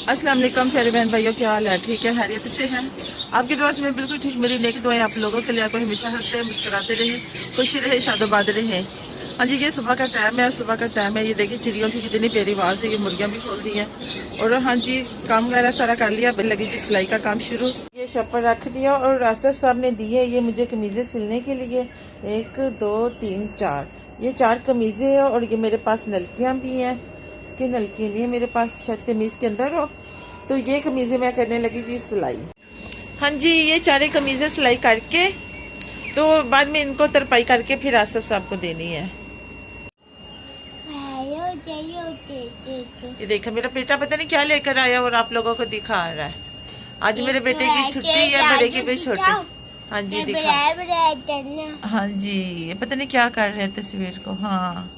अस्सलाम वालेकुम प्यारे बहन भाइयों, क्या हाल है? ठीक है, खैरियत से हैं? आपकी दुआ से मैं बिल्कुल ठीक। मेरी नेक दुआएं आप लोगों के लिए, आपको हमेशा हंसते मुस्कुराते रहे, खुशी रहे, शादोबाद रहे। हाँ जी, ये सुबह का टाइम है, सुबह का टाइम है। ये देखिए चिड़ियों की कितनी प्यारी आवाज़ है। ये मुर्गियाँ भी खोल दी हैं। और हाँ जी, काम वगैरह सारा कर लिया, लगी जी सिलाई का काम शुरू। ये शॉप पर रख दिया और रासर साहब ने दिए ये मुझे कमीज़ें सिलने के लिए। 1 2 3 4, ये 4 कमीज़ें हैं। और ये मेरे पास नलकियाँ भी हैं। इसकी नलकी नहीं है मेरे पास, शायद कमीज़ के अंदर हो। तो ये कमीज़ें मैं करने लगी जी सिलाई। हाँ जी, ये 4 कमीज़ें सिलाई करके तो बाद में इनको तरपाई करके फिर आसफ साहब को देनी है। ये देखो मेरा बेटा पता नहीं क्या लेकर आया और आप लोगों को दिखा रहा है। आज मेरे बेटे की छुट्टी है, बड़े की भी छोटी। हाँ जी दिखा। हाँ जी, ये पता नहीं क्या कर रहे हैं तस्वीर को। हाँ,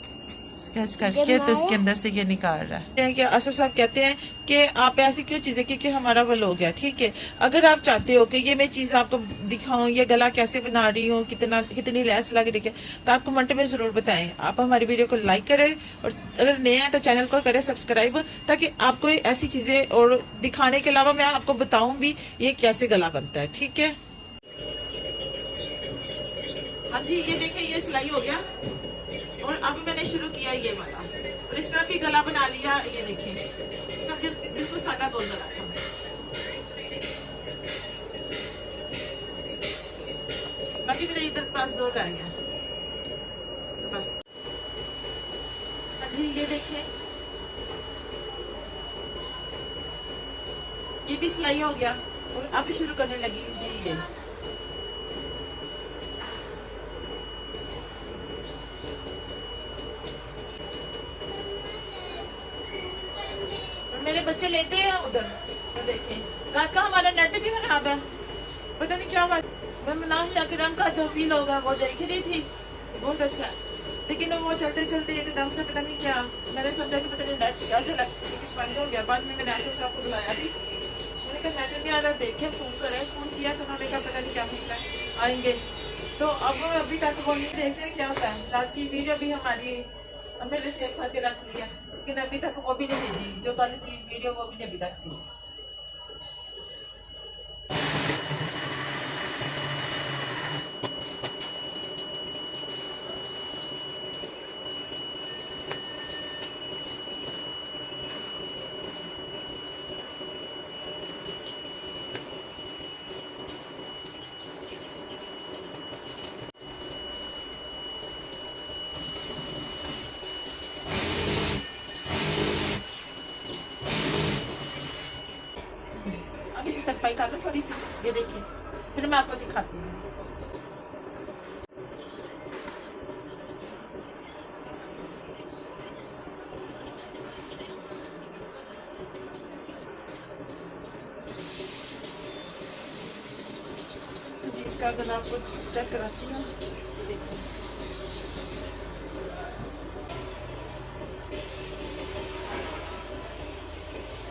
स्केच करके तो उसके अंदर से ये निकाल रहा है। कि असफ साहब कहते हैं कि आप ऐसी क्यों चीज़ें, क्योंकि हमारा वो लोग है। ठीक है, अगर आप चाहते हो कि ये मैं चीज़ आपको दिखाऊं, ये गला कैसे बना रही हूँ, कितनी लैस लगा रही है, तो आप कमेंट में ज़रूर बताएं। आप हमारी वीडियो को लाइक करें और अगर नए हैं तो चैनल को करें सब्सक्राइब, ताकि आपको ऐसी चीज़ें और दिखाने के अलावा मैं आपको बताऊँ भी ये कैसे गला बनता है। ठीक है। हाँ जी, ये देखिए ये सिलाई हो गया और अब मैंने शुरू किया ये वाला, और इसका भी गला बना लिया। ये देखिए इसका बिल्कुल सादा गोल गला था। बाकी मेरे इधर पास 2 रह गया तो बस। हाँ जी, ये देखिए ये भी सिलाई हो गया और अब शुरू करने लगी जी ये। मेरे बच्चे लेटे हैं उधर, तो देखें रात का हमारा नेट भी खराब है, पता नहीं क्या हुआ। मैं मनाह अकरम का जो फील होगा वो देख रही थी, बहुत अच्छा, लेकिन वो चलते चलते एकदम से पता नहीं क्या, मैंने समझा कि पता नहीं नेट क्या चला, लेकिन बंद हो गया। बाद में मैंने आसफ साहब को बुलाया भी, मैंने कहा नेट नहीं आ रहा, देखे फ़ोन करे, फ़ोन किया तो उन्होंने कहा पता नहीं क्या मसला है, आएंगे। तो अब अभी तक वो नहीं, देखते हैं क्या होता है। रात की वीडियो भी हमारी हमने सेव करके रख लिया, लेकिन अभी तक वो भी नहीं भेजी, जो कल की वीडियो वो भी नहीं अभी तक थी। अब इसी तक पाई कर लो थोड़ी सी, ये देखिए, फिर मैं आपको दिखाती हूँ। जी इसका गला आपको चेक कराती हूँ, देखिए।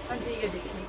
हाँ जी, ये देखिए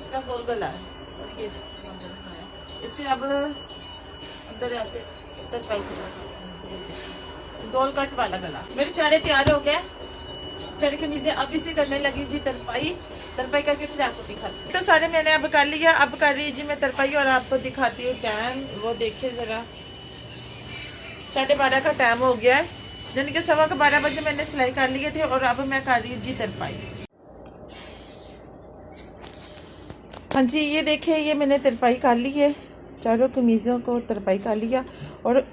इसका गोल गला है और ये इसे अब अंदर ऐसे तरपाई के साथ गोल कट वाला गला। मेरे चारे तैयार हो गए, चढ़ कमीजें। अब इसे करने लगी जी तरपाई करके फिर आपको दिखाती। तो सारे मैंने अब कर लिया, अब कर रही जी मैं तरपाई और आपको दिखाती हूँ। टाइम वो देखिए ज़रा, 12:30 का टाइम हो गया है, यानी कि 12:15 बजे मैंने सिलाई कर लिए थे और अब मैं कर रही हूँ जी तरपाई। हाँ जी, ये देखिए ये मैंने तरपाई कर ली है, चारों कमीज़ों को तरपाई कर लिया और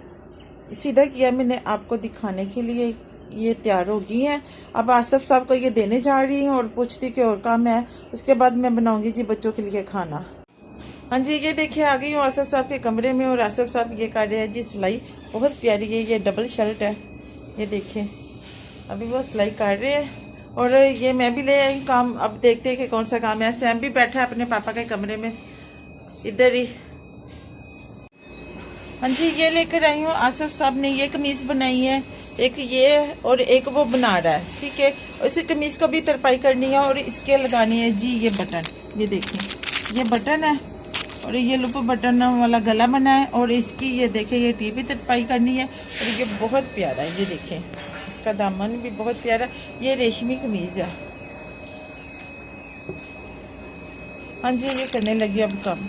सीधा किया मैंने आपको दिखाने के लिए। ये तैयार हो गई हैं। अब आसफ साहब को ये देने जा रही हूँ और पूछती कि और काम है, उसके बाद मैं बनाऊंगी जी बच्चों के लिए खाना। हाँ जी, ये देखिए आ गई हूँ आसफ साहब के कमरे में और आसफ साहब ये कर रहे हैं जी सिलाई। बहुत प्यारी है, ये डबल शर्ट है, ये देखिए अभी वो सिलाई कर रहे हैं और ये मैं भी ले आई काम। अब देखते हैं कि कौन सा काम है। सैम भी बैठा है अपने पापा के कमरे में इधर ही। हाँ जी, ये लेकर आई हूँ, आसफ साहब ने ये कमीज़ बनाई है, एक ये और एक वो बना रहा है, ठीक है। और इसी कमीज़ को भी तरपाई करनी है और इसके लगानी है जी ये बटन। ये देखिए ये बटन है और ये लुप बटन वाला गला बना है और इसकी ये देखिए ये टी भी तरपाई करनी है और ये बहुत प्यारा है। ये देखिए इसका दामन भी बहुत प्यारा, ये रेशमी कमीज़ है। हाँ जी, ये करने लगी अब काम।